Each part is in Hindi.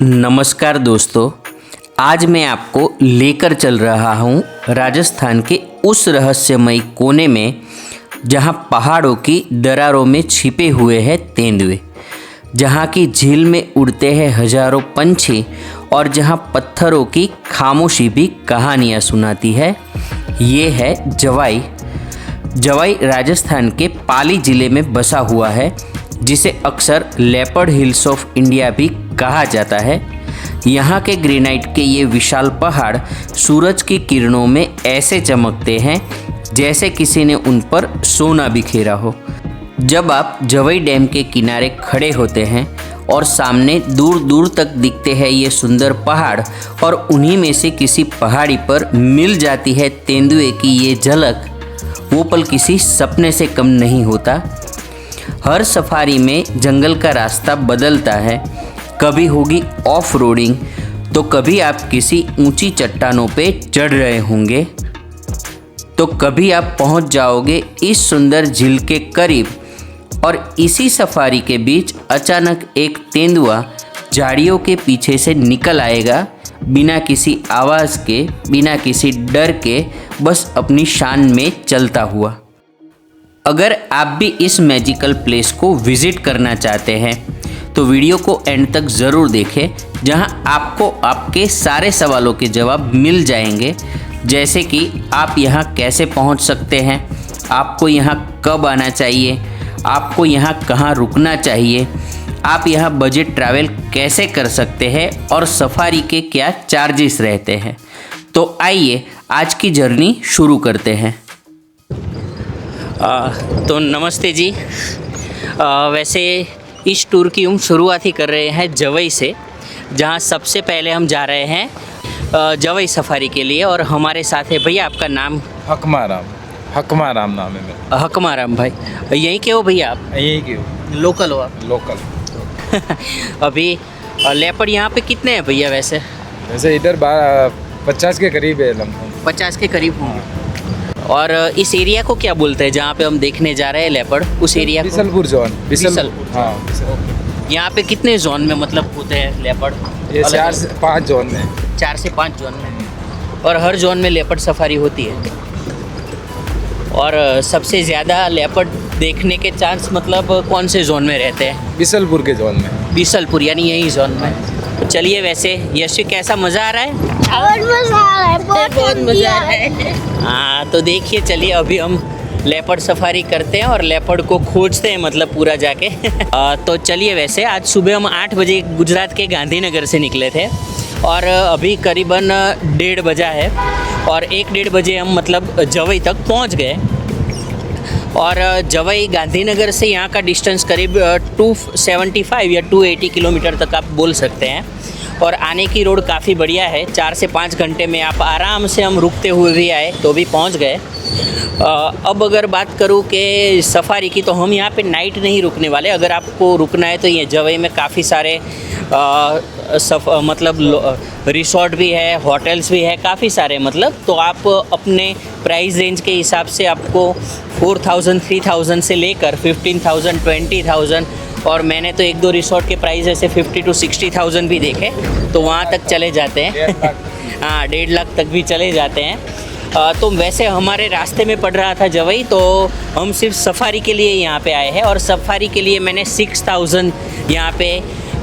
नमस्कार दोस्तों, आज मैं आपको लेकर चल रहा हूँ राजस्थान के उस रहस्यमयी कोने में जहाँ पहाड़ों की दरारों में छिपे हुए हैं तेंदुए, जहाँ की झील में उड़ते हैं हजारों पंछी और जहाँ पत्थरों की खामोशी भी कहानियाँ सुनाती है। ये है जवाई। जवाई राजस्थान के पाली ज़िले में बसा हुआ है, जिसे अक्सर लेपर्ड हिल्स ऑफ इंडिया भी कहा जाता है। यहाँ के ग्रेनाइट के ये विशाल पहाड़ सूरज की किरणों में ऐसे चमकते हैं जैसे किसी ने उन पर सोना बिखेरा हो। जब आप जवाई डैम के किनारे खड़े होते हैं और सामने दूर दूर तक दिखते हैं ये सुंदर पहाड़ और उन्हीं में से किसी पहाड़ी पर मिल जाती है तेंदुए की ये झलक, वो पल किसी सपने से कम नहीं होता। हर सफारी में जंगल का रास्ता बदलता है, कभी होगी ऑफ रोडिंग तो कभी आप किसी ऊंची चट्टानों पे चढ़ रहे होंगे, तो कभी आप पहुंच जाओगे इस सुंदर झील के करीब। और इसी सफारी के बीच अचानक एक तेंदुआ झाड़ियों के पीछे से निकल आएगा, बिना किसी आवाज़ के, बिना किसी डर के, बस अपनी शान में चलता हुआ। अगर आप भी इस मैजिकल प्लेस को विज़िट करना चाहते हैं तो वीडियो को एंड तक ज़रूर देखें, जहां आपको आपके सारे सवालों के जवाब मिल जाएंगे, जैसे कि आप यहां कैसे पहुंच सकते हैं, आपको यहां कब आना चाहिए, आपको यहां कहां रुकना चाहिए, आप यहां बजट ट्रैवल कैसे कर सकते हैं और सफारी के क्या चार्जेस रहते हैं। तो आइए आज की जर्नी शुरू करते हैं। तो नमस्ते जी। वैसे इस टूर की हम शुरुआत ही कर रहे हैं जवाई से, जहां सबसे पहले हम जा रहे हैं जवाई सफारी के लिए। और हमारे साथ है भैया, आपका नाम? हकमाराम नाम है मेरा। हकमाराम भाई, यहीं के हो भैया आप? यहीं के हो? लोकल हो आप? लोकल। अभी लेपर्ड यहाँ पे कितने हैं भैया? वैसे इधर 50 के करीब है लगभग। 50 के करीब होंगे। और इस एरिया को क्या बोलते हैं जहाँ पे हम देखने जा रहे हैं लेपर्ड? उस एरिया को बिसलपुर जोन। बिसलपुर। हाँ, बिसलपुर। यहाँ पे कितने जोन में मतलब होते हैं लेपर्ड? ये 4 से 5 जोन में। 4 से 5 जोन में, और हर जोन में लेपर्ड सफारी होती है। और सबसे ज़्यादा लेपर्ड देखने के चांस मतलब कौन से जोन में रहते हैं? बिसलपुर के जोन में। बिसलपुर यानी यही जोन में। तो चलिए, वैसे यश कैसा मज़ा आ रहा है? बहुत मज़ा आ रहा है, बहुत मज़ा आ रहा है। हाँ, तो देखिए, चलिए अभी हम लेपर्ड सफारी करते हैं और लेपर्ड को खोजते हैं, मतलब पूरा जाके। तो चलिए, वैसे आज सुबह हम 8 बजे गुजरात के गांधीनगर से निकले थे और अभी करीबन 1:30 बजा है और 1-1:30 बजे हम मतलब जवाई तक पहुंच गए। और जवाई गांधीनगर से यहाँ का डिस्टेंस करीब 275 या 280 किलोमीटर तक आप बोल सकते हैं। और आने की रोड काफ़ी बढ़िया है, 4 से 5 घंटे में आप आराम से, हम रुकते हुए भी आए तो भी पहुँच गए। अब अगर बात करूँ कि सफारी की, तो हम यहाँ पे नाइट नहीं रुकने वाले। अगर आपको रुकना है तो ये जवाई में काफ़ी सारे मतलब रिसोर्ट भी है, होटल्स भी है, काफ़ी सारे मतलब। तो आप अपने प्राइस रेंज के हिसाब से आपको 4000, 3000 से लेकर 15,000, 20,000, और मैंने तो 1-2 रिसोर्ट के प्राइस ऐसे 50 to 60,000 भी देखे, तो वहाँ तक चले जाते हैं। हाँ, 1.5 लाख तक भी चले जाते हैं। तो वैसे हमारे रास्ते में पड़ रहा था जवाई, तो हम सिर्फ सफारी के लिए यहाँ पे आए हैं। और सफारी के लिए मैंने 6000 यहाँ पे,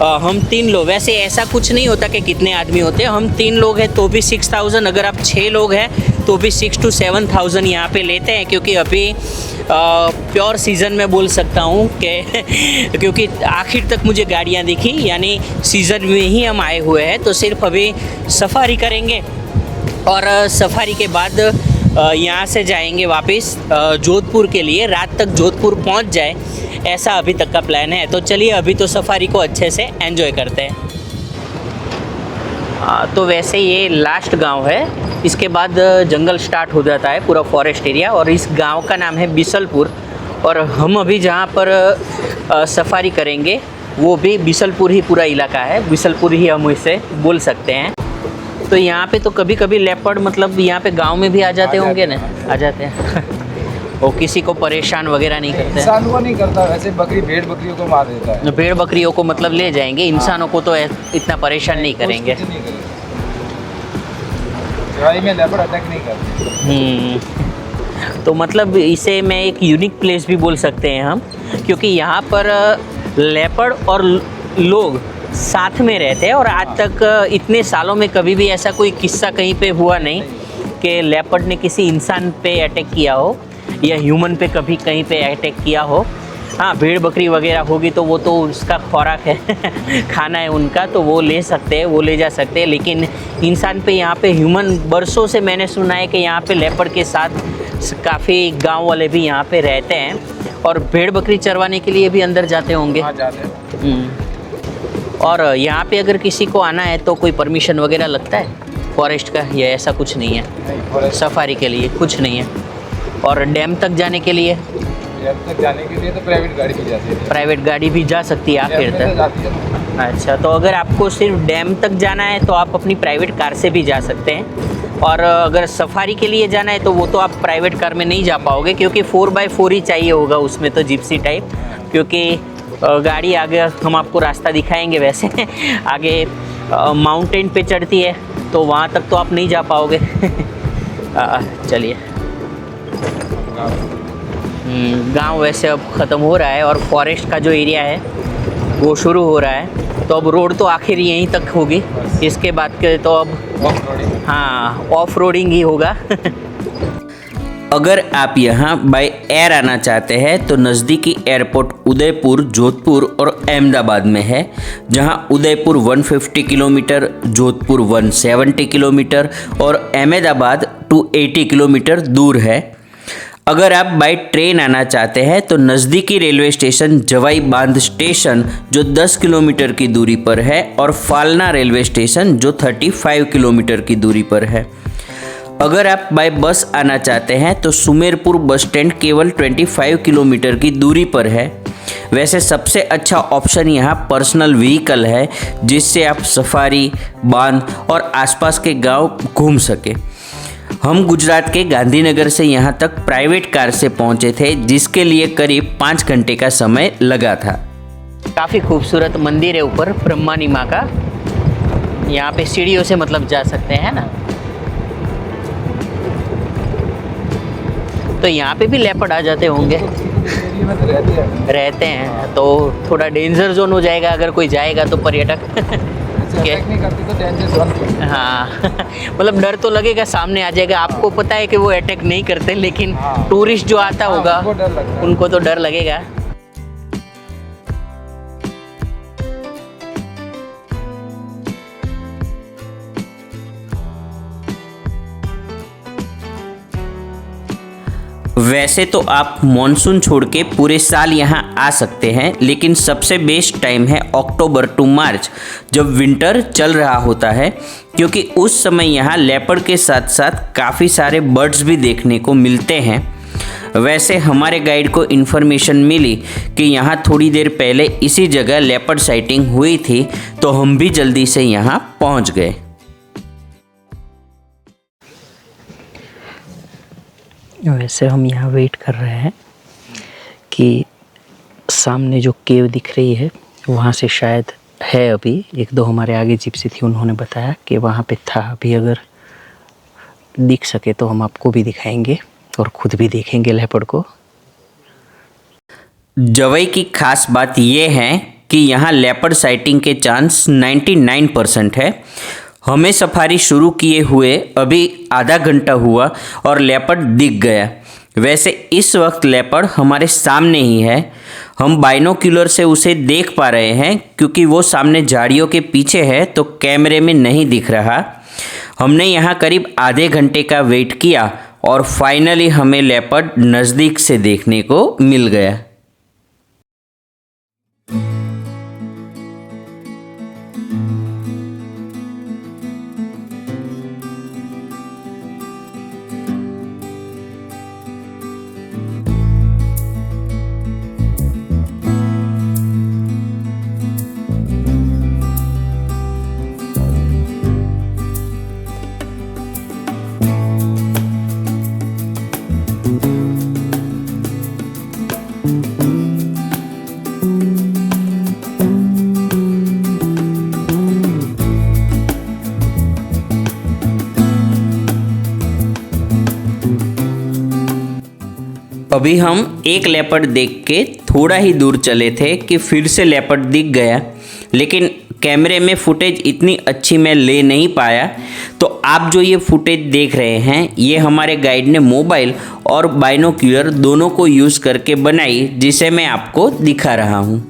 हम 3 लोग, वैसे ऐसा कुछ नहीं होता कि कितने आदमी होते हैं, हम 3 लोग हैं तो भी 6000, अगर आप 6 लोग हैं तो भी 6 to 7,000 यहाँ पे लेते हैं। क्योंकि अभी प्योर सीज़न में बोल सकता हूँ कि क्योंकि आखिर तक मुझे गाड़ियाँ दिखी, यानी सीज़न में ही हम आए हुए हैं। तो सिर्फ अभी सफारी करेंगे और सफारी के बाद यहाँ से जाएंगे वापस जोधपुर के लिए, रात तक जोधपुर पहुँच जाए, ऐसा अभी तक का प्लान है। तो चलिए, अभी तो सफारी को अच्छे से एंजॉय करते हैं। तो वैसे ये लास्ट गांव है, इसके बाद जंगल स्टार्ट हो जाता है, पूरा फॉरेस्ट एरिया। और इस गांव का नाम है बिसलपुर। और हम अभी जहाँ पर सफारी करेंगे वो भी बिसलपुर ही पूरा इलाका है, बिसलपुर ही हम इसे बोल सकते हैं। तो यहाँ पे तो कभी कभी लेपर्ड मतलब यहाँ पे गांव में भी आ जाते होंगे ना? आ जाते हैं। वो किसी को परेशान वगैरह नहीं करते हैं? इंसान को नहीं करता, वैसे बकरी भेड़ बकरियों को मार देता है। भेड़ बकरियों को मतलब ले जाएंगे, इंसानों को तो इतना परेशान नहीं करेंगे। कुछ नहीं करेंगे। चढ़ाई में लेपर्ड अटैक नहीं करते। तो मतलब इसे मैं एक यूनिक प्लेस भी बोल सकते हैं हम, क्योंकि यहाँ पर लेपर्ड और लोग साथ में रहते हैं और आज तक इतने सालों में कभी भी ऐसा कोई किस्सा कहीं पे हुआ नहीं कि लेपर्ड ने किसी इंसान पे अटैक किया हो या ह्यूमन पे कभी कहीं पे अटैक किया हो। हाँ, भेड़ बकरी वगैरह होगी तो वो तो उसका खुराक है खाना है उनका, तो वो ले सकते हैं, वो ले जा सकते हैं, लेकिन इंसान पे यहाँ पे ह्यूमन, बरसों से मैंने सुना है कि यहाँ पे लेपर्ड के साथ काफ़ी गांव वाले भी यहाँ पे रहते हैं और भेड़ बकरी चरवाने के लिए भी अंदर जाते होंगे। हाँ, जाते हैं। और यहाँ पे अगर किसी को आना है तो कोई परमिशन वगैरह लगता है फॉरेस्ट का, या ऐसा कुछ नहीं है? नहीं, फॉरेस्ट सफारी के लिए कुछ नहीं है। और डैम तक जाने के लिए? डैम तक जाने के लिए तो प्राइवेट गाड़ी भी जाती है। प्राइवेट गाड़ी भी जा सकती है आखिर डैम में तो तक? जाती है ना। अच्छा, तो अगर आपको सिर्फ डैम तक जाना है तो आप अपनी प्राइवेट कार से भी जा सकते हैं, और अगर सफारी के लिए जाना है तो वो तो आप प्राइवेट कार में नहीं जा पाओगे, क्योंकि 4x4 ही चाहिए होगा उसमें तो, जिप्सी टाइप, क्योंकि गाड़ी आगे हम आपको रास्ता दिखाएंगे वैसे आगे माउंटेन पे चढ़ती है तो वहाँ तक तो आप नहीं जा पाओगे चलिए। गांव वैसे अब ख़त्म हो रहा है और फॉरेस्ट का जो एरिया है वो शुरू हो रहा है, तो अब रोड तो आखिर यहीं तक होगी, इसके बाद के तो अब हाँ ऑफ रोडिंग ही होगा अगर आप यहाँ बाय एयर आना चाहते हैं तो नज़दीकी एयरपोर्ट उदयपुर, जोधपुर और अहमदाबाद में है, जहाँ उदयपुर 150 किलोमीटर, जोधपुर 170 किलोमीटर और अहमदाबाद 280 किलोमीटर दूर है। अगर आप बाय ट्रेन आना चाहते हैं तो नज़दीकी रेलवे स्टेशन जवाई बांध स्टेशन जो 10 किलोमीटर की दूरी पर है, और फालना रेलवे स्टेशन जो 35 किलोमीटर की दूरी पर है। अगर आप बाय बस आना चाहते हैं तो सुमेरपुर बस स्टैंड केवल 25 किलोमीटर की दूरी पर है। वैसे सबसे अच्छा ऑप्शन यहाँ पर्सनल व्हीकल है, जिससे आप सफारी, बांध और आसपास के गांव घूम सके। हम गुजरात के गांधीनगर से यहाँ तक प्राइवेट कार से पहुँचे थे, जिसके लिए करीब 5 घंटे का समय लगा था। काफ़ी खूबसूरत मंदिर है ऊपर ब्रह्मानी माँ का, यहाँ पे सीढ़ियों से मतलब जा सकते हैं ना। तो यहाँ पे भी लेपर्ड आ जाते होंगे? में तो रहते हैं, तो थोड़ा डेंजर जोन हो जाएगा अगर कोई जाएगा तो पर्यटक अटैक नहीं करते तो डेंजर जोन। हाँ मतलब डर तो लगेगा, सामने आ जाएगा, आपको पता है कि वो अटैक नहीं करते, लेकिन टूरिस्ट जो आता होगा उनको तो डर लगेगा। वैसे तो आप मॉनसून छोड़ के पूरे साल यहाँ आ सकते हैं, लेकिन सबसे बेस्ट टाइम है अक्टूबर टू मार्च, जब विंटर चल रहा होता है, क्योंकि उस समय यहाँ लेपर्ड के साथ साथ काफ़ी सारे बर्ड्स भी देखने को मिलते हैं। वैसे हमारे गाइड को इन्फॉर्मेशन मिली कि यहाँ थोड़ी देर पहले इसी जगह लेपर्ड साइटिंग हुई थी, तो हम भी जल्दी से यहाँ पहुँच गए। वैसे हम यहाँ वेट कर रहे हैं कि सामने जो केव दिख रही है वहाँ से शायद है, अभी एक दो हमारे आगे जिप्सी थी उन्होंने बताया कि वहाँ पे था। अभी अगर दिख सके तो हम आपको भी दिखाएंगे और ख़ुद भी देखेंगे लेपर्ड को। जवई की खास बात ये है कि यहाँ लेपर्ड साइटिंग के चांस 99% है। हमें सफारी शुरू किए हुए अभी आधा घंटा हुआ और लेपर्ड दिख गया। वैसे इस वक्त लेपर्ड हमारे सामने ही है, हम बाइनोक्यूलर से उसे देख पा रहे हैं, क्योंकि वो सामने झाड़ियों के पीछे है तो कैमरे में नहीं दिख रहा। हमने यहाँ करीब आधे घंटे का वेट किया और फाइनली हमें लेपर्ड नज़दीक से देखने को मिल गया। अभी हम एक लेपर्ड देख के थोड़ा ही दूर चले थे कि फिर से लेपर्ड दिख गया, लेकिन कैमरे में फुटेज इतनी अच्छी मैं ले नहीं पाया। तो आप जो ये फुटेज देख रहे हैं ये हमारे गाइड ने मोबाइल और बाइनोक्यूलर दोनों को यूज़ करके बनाई, जिसे मैं आपको दिखा रहा हूँ।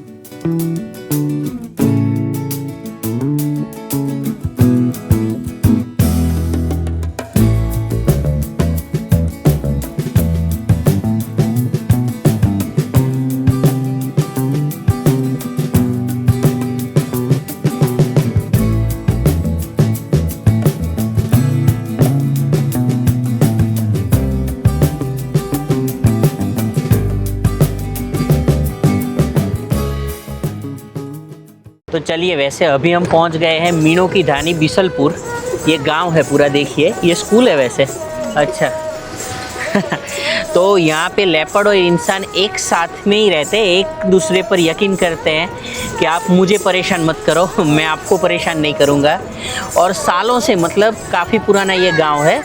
तो चलिए, वैसे अभी हम पहुंच गए हैं मीनों की ढानी बिसलपुर। ये गांव है पूरा, देखिए ये स्कूल है वैसे। अच्छा तो यहाँ पे लेपर्ड और इंसान एक साथ में ही रहते हैं, एक दूसरे पर यकीन करते हैं कि आप मुझे परेशान मत करो, मैं आपको परेशान नहीं करूँगा। और सालों से, मतलब काफ़ी पुराना ये गांव है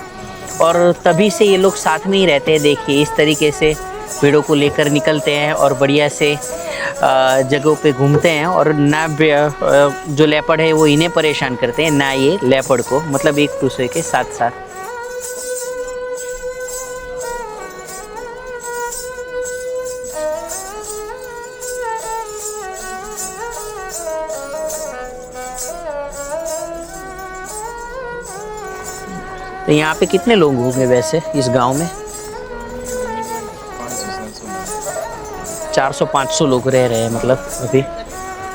और तभी से ये लोग साथ में ही रहते हैं। देखिए इस तरीके से भेड़ों को लेकर निकलते हैं और बढ़िया से जगहों पे घूमते हैं, और ना जो लेपर्ड है वो इन्हें परेशान करते हैं, ना ये लेपर्ड को, मतलब एक दूसरे के साथ साथ। तो यहाँ पे कितने लोग होंगे वैसे इस गांव में? 400-500 लोग रह रहे हैं, मतलब अभी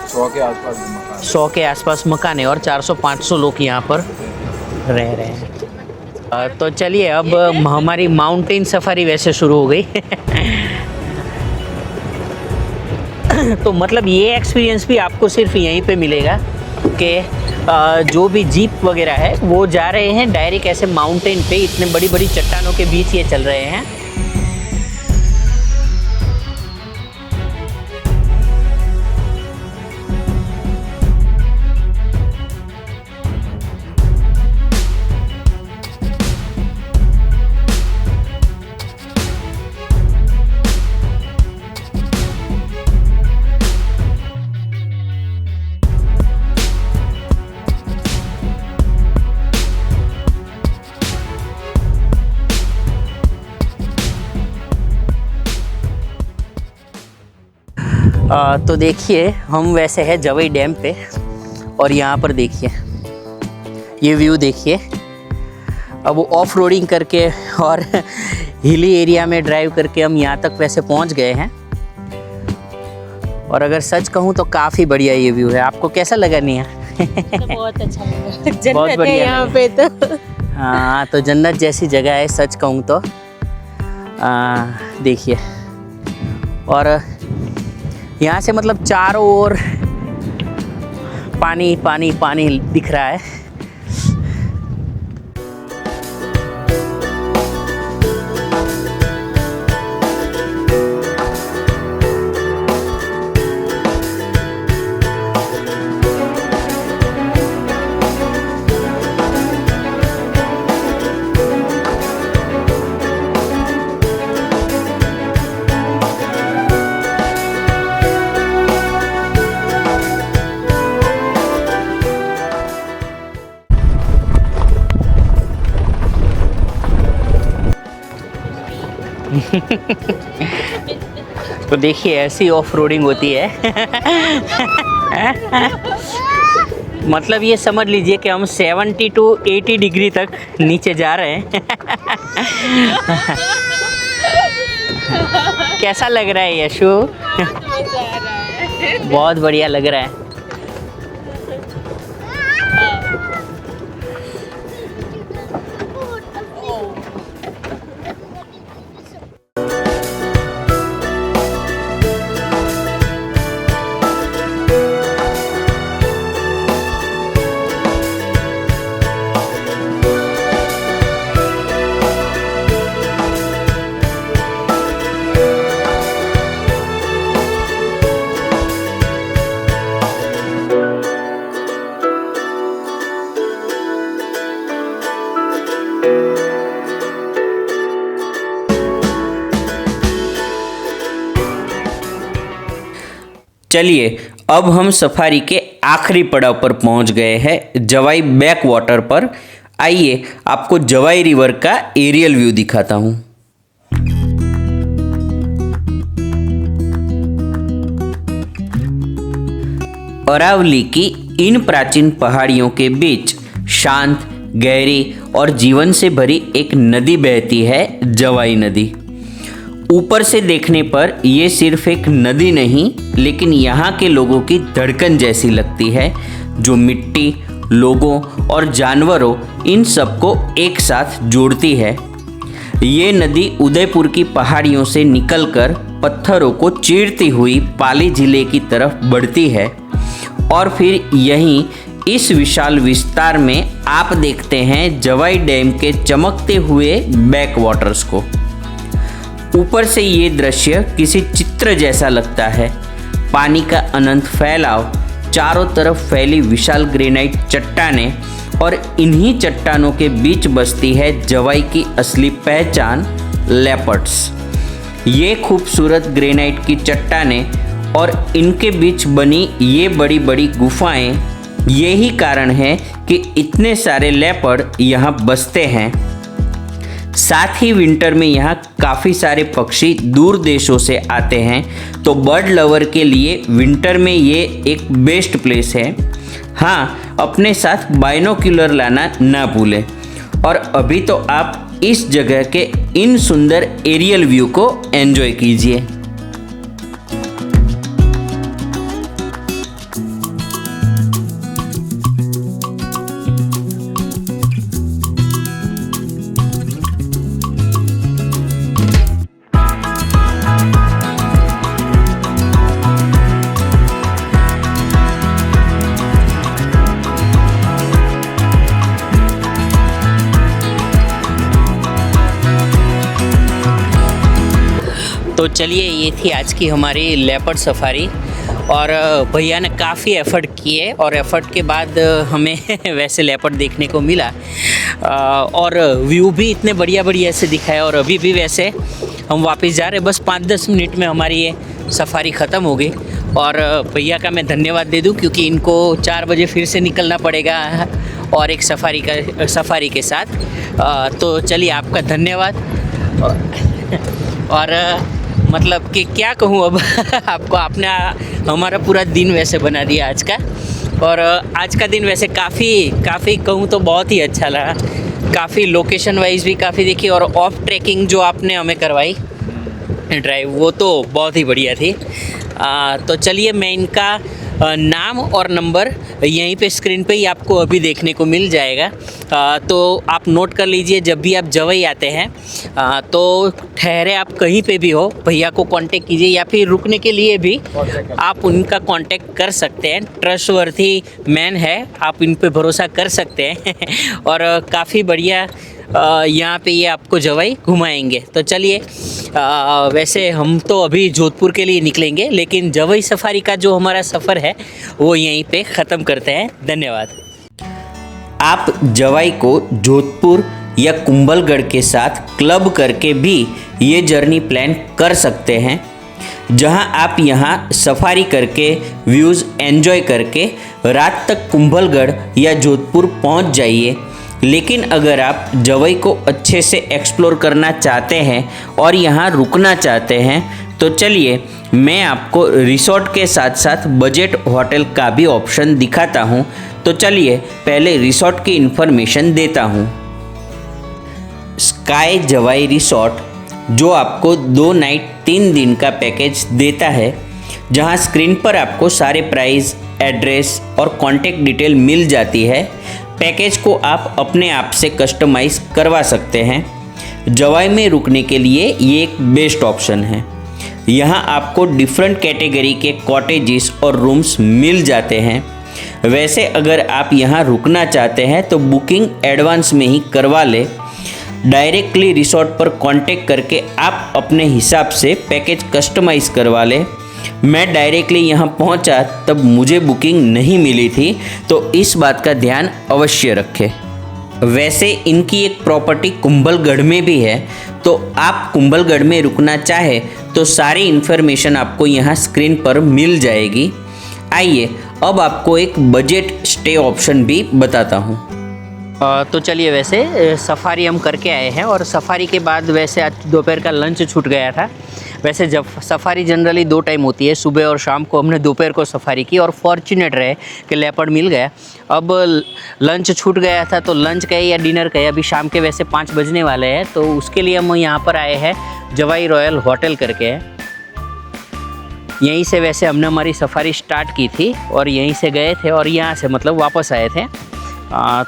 100 के आसपास मकान। 100 के आसपास मकान है और 400-500 लोग यहाँ पर रह रहे हैं। तो चलिए, अब हमारी माउंटेन सफारी वैसे शुरू हो गई तो मतलब ये एक्सपीरियंस भी आपको सिर्फ यहीं पे मिलेगा कि जो भी जीप वगैरह है वो जा रहे हैं डायरेक्ट ऐसे माउंटेन पे, इतने बड़ी बड़ी चट्टानों के बीच ये चल रहे हैं। तो देखिए, हम वैसे हैं जवई डैम पे और यहाँ पर देखिए ये व्यू देखिए। अब वो ऑफ रोडिंग करके और हिली एरिया में ड्राइव करके हम यहाँ तक वैसे पहुँच गए हैं, और अगर सच कहूँ तो काफ़ी बढ़िया ये व्यू है। आपको कैसा लगा निया? तो बहुत अच्छा लगा, जन्नत बहुत है बढ़िया यहाँ लगा। पे तो। हाँ, तो जन्नत जैसी जगह है सच कहूँ तो। देखिए, और यहाँ से मतलब चारों ओर पानी पानी पानी दिख रहा है। तो देखिए ऐसी ऑफ रोडिंग होती है मतलब ये समझ लीजिए कि हम 70 to 80 डिग्री तक नीचे जा रहे हैं कैसा लग रहा है यशु? बहुत बढ़िया लग रहा है। चलिए अब हम सफारी के आखिरी पड़ाव पर पहुंच गए हैं, जवाई बैक वाटर पर। आइए आपको जवाई रिवर का एरियल व्यू दिखाता हूं। अरावली की इन प्राचीन पहाड़ियों के बीच शांत, गहरी और जीवन से भरी एक नदी बहती है, जवाई नदी। ऊपर से देखने पर यह सिर्फ एक नदी नहीं, लेकिन यहाँ के लोगों की धड़कन जैसी लगती है, जो मिट्टी, लोगों और जानवरों इन सबको एक साथ जोड़ती है। ये नदी उदयपुर की पहाड़ियों से निकलकर पत्थरों को चीरती हुई पाली जिले की तरफ बढ़ती है और फिर यहीं इस विशाल विस्तार में आप देखते हैं जवाई डैम के चमकते हुए बैक वाटर्स को। ऊपर से ये दृश्य किसी चित्र जैसा लगता है। पानी का अनंत फैलाव, चारों तरफ फैली विशाल ग्रेनाइट चट्टानें और इन्हीं चट्टानों के बीच बसती है जवाई की असली पहचान, लेपर्ड्स। ये खूबसूरत ग्रेनाइट की चट्टानें और इनके बीच बनी ये बड़ी बड़ी गुफाएं, यही कारण है कि इतने सारे लेपर्ड यहाँ बसते हैं। साथ ही विंटर में यहाँ काफ़ी सारे पक्षी दूर देशों से आते हैं, तो बर्ड लवर के लिए विंटर में ये एक बेस्ट प्लेस है। हाँ, अपने साथ बाइनोक्यूलर लाना ना भूलें। और अभी तो आप इस जगह के इन सुंदर एरियल व्यू को एंजॉय कीजिए। तो चलिए, ये थी आज की हमारी लेपर्ड सफारी और भैया ने काफ़ी एफ़र्ट किए और एफ़र्ट के बाद हमें वैसे लेपर्ड देखने को मिला और व्यू भी इतने बढ़िया बढ़िया से दिखाया। और अभी भी वैसे हम वापस जा रहे, बस 5-10 मिनट में हमारी ये सफारी ख़त्म हो गई। और भैया का मैं धन्यवाद दे दूं क्योंकि इनको 4 बजे फिर से निकलना पड़ेगा और एक सफारी के साथ। तो चलिए, आपका धन्यवाद। और मतलब कि क्या कहूँ अब आपको, आपने हमारा पूरा दिन वैसे बना दिया आज का। और आज का दिन वैसे काफ़ी कहूँ तो बहुत ही अच्छा लगा। काफ़ी लोकेशन वाइज भी काफ़ी देखी और ऑफ ट्रैकिंग जो आपने हमें करवाई ड्राइव, वो तो बहुत ही बढ़िया थी। तो चलिए, मैं इनका नाम और नंबर यहीं पे स्क्रीन पे ही आपको अभी देखने को मिल जाएगा। तो आप नोट कर लीजिए, जब भी आप जवाई आते हैं तो ठहरे आप कहीं पे भी हो, भैया को कांटेक्ट कीजिए या फिर रुकने के लिए भी आप उनका कांटेक्ट कर सकते हैं। ट्रस्टवर्थी मैन है, आप इन पे भरोसा कर सकते हैं और काफ़ी बढ़िया यहाँ पे ये आपको जवाई घुमाएंगे। तो चलिए, वैसे हम तो अभी जोधपुर के लिए निकलेंगे, लेकिन जवाई सफारी का जो हमारा सफ़र है वो यहीं पे ख़त्म करते हैं। धन्यवाद। आप जवाई को जोधपुर या कुंभलगढ़ के साथ क्लब करके भी ये जर्नी प्लान कर सकते हैं, जहां आप यहां सफारी करके व्यूज़ एंजॉय करके रात तक कुंभलगढ़ या जोधपुर पहुंच जाइए। लेकिन अगर आप जवाई को अच्छे से एक्सप्लोर करना चाहते हैं और यहाँ रुकना चाहते हैं तो चलिए, मैं आपको रिसोर्ट के साथ साथ बजट होटल का भी ऑप्शन दिखाता हूँ। तो चलिए, पहले रिसोर्ट की इन्फॉर्मेशन देता हूँ। स्काई जवाई रिसोर्ट जो आपको 2 नाइट 3 दिन का पैकेज देता है, जहाँ स्क्रीन पर आपको सारे प्राइस, एड्रेस और कॉन्टेक्ट डिटेल मिल जाती है। पैकेज को आप अपने आप से कस्टमाइज़ करवा सकते हैं। जवाई में रुकने के लिए ये एक बेस्ट ऑप्शन है। यहाँ आपको डिफरेंट कैटेगरी के कॉटेजेस और रूम्स मिल जाते हैं। वैसे अगर आप यहाँ रुकना चाहते हैं तो बुकिंग एडवांस में ही करवा लें। डायरेक्टली रिसोर्ट पर कांटेक्ट करके आप अपने हिसाब से पैकेज कस्टमाइज़ करवा लें। मैं डायरेक्टली यहाँ पहुँचा तब मुझे बुकिंग नहीं मिली थी, तो इस बात का ध्यान अवश्य रखें। वैसे इनकी एक प्रॉपर्टी कुंभलगढ़ में भी है, तो आप कुंभलगढ़ में रुकना चाहे तो सारी इन्फॉर्मेशन आपको यहाँ स्क्रीन पर मिल जाएगी। आइए अब आपको एक बजट स्टे ऑप्शन भी बताता हूँ। तो चलिए, वैसे सफारी हम करके आए हैं और सफारी के बाद वैसे आज दोपहर का लंच छूट गया था। वैसे जब सफारी जनरली 2 टाइम होती है, सुबह और शाम को। हमने दोपहर को सफारी की और फॉर्चुनेट रहे कि लेपर्ड मिल गया। अब लंच छूट गया था तो लंच का या डिनर का, अभी शाम के वैसे 5 बजने वाले हैं, तो उसके लिए हम यहाँ पर आए हैं जवाई रॉयल होटल करके। यहीं से वैसे हमने हमारी सफारी स्टार्ट की थी और यहीं से गए थे और यहाँ से मतलब वापस आए थे।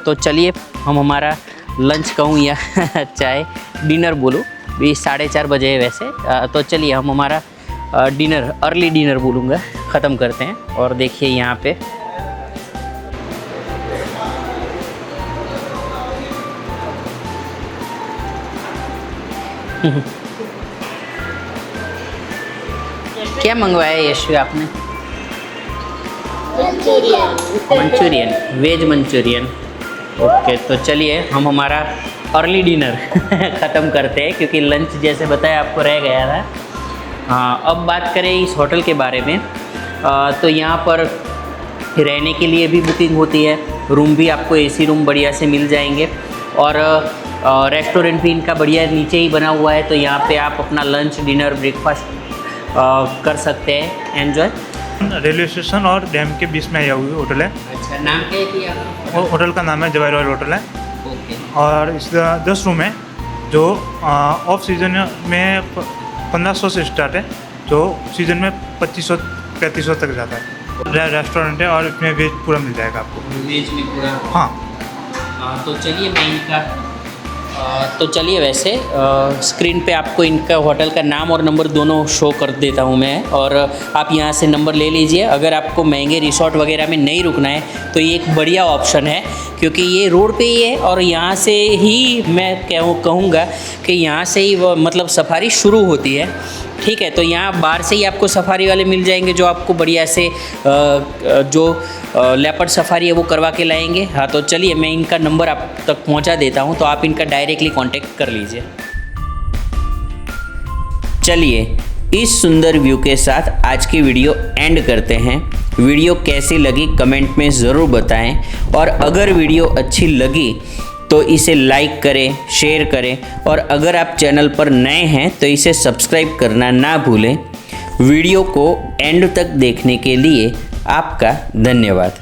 तो चलिए, हम हमारा लंच कहूँ या चाहे डिनर बोलूँ, भी 4:30 बजे है वैसे। तो चलिए हम हमारा डिनर, अर्ली डिनर बोलूँगा, ख़त्म करते हैं। और देखिए यहाँ पे क्या मंगवाया यशु आपने? Manchurian, veg Manchurian. ओके, तो चलिए हम हमारा अर्ली डिनर ख़त्म करते हैं क्योंकि लंच जैसे बताया आपको रह गया था। हाँ, अब बात करें इस होटल के बारे में, तो यहाँ पर रहने के लिए भी बुकिंग होती है। रूम भी आपको एसी रूम बढ़िया से मिल जाएंगे और रेस्टोरेंट भी इनका बढ़िया नीचे ही बना हुआ है। तो यहाँ पे आप अपना लंच, डिनर, ब्रेकफास्ट कर सकते हैं, एंजॉय। रेलवे स्टेशन और डैम के बीच में आया हुआ होटल है। अच्छा, नाम क्या है कि आपका? होटल का नाम है जवाई रॉयल होटल है। ओके। और इसका 10 रूम है जो ऑफ सीजन में 1500 से स्टार्ट है, जो सीजन में 2500-3300 तक जाता है। रेस्टोरेंट है और इसमें वेज पूरा मिल जाएगा आपको। वेज में पूरा? हाँ। तो चलिए मैं इनका वैसे स्क्रीन पे आपको इनका होटल का नाम और नंबर दोनों शो कर देता हूँ मैं, और आप यहाँ से नंबर ले लीजिए। अगर आपको महंगे रिसोर्ट वगैरह में नहीं रुकना है तो ये एक बढ़िया ऑप्शन है क्योंकि ये रोड पे ही है और यहाँ से ही मैं कहूँगा कि यहाँ से ही वो मतलब सफारी शुरू होती है। ठीक है, तो यहाँ बाहर से ही आपको सफारी वाले मिल जाएंगे जो आपको बढ़िया से जो लेपर्ड सफारी है वो करवा के लाएंगे। हाँ, तो चलिए मैं इनका नंबर आप तक पहुँचा देता हूँ, तो आप इनका डायरेक्टली कांटेक्ट कर लीजिए। चलिए, इस सुंदर व्यू के साथ आज की वीडियो एंड करते हैं। वीडियो कैसी लगी कमेंट में ज़रूर बताएं, और अगर वीडियो अच्छी लगी तो इसे लाइक करें, शेयर करें, और अगर आप चैनल पर नए हैं तो इसे सब्सक्राइब करना ना भूलें। वीडियो को एंड तक देखने के लिए आपका धन्यवाद।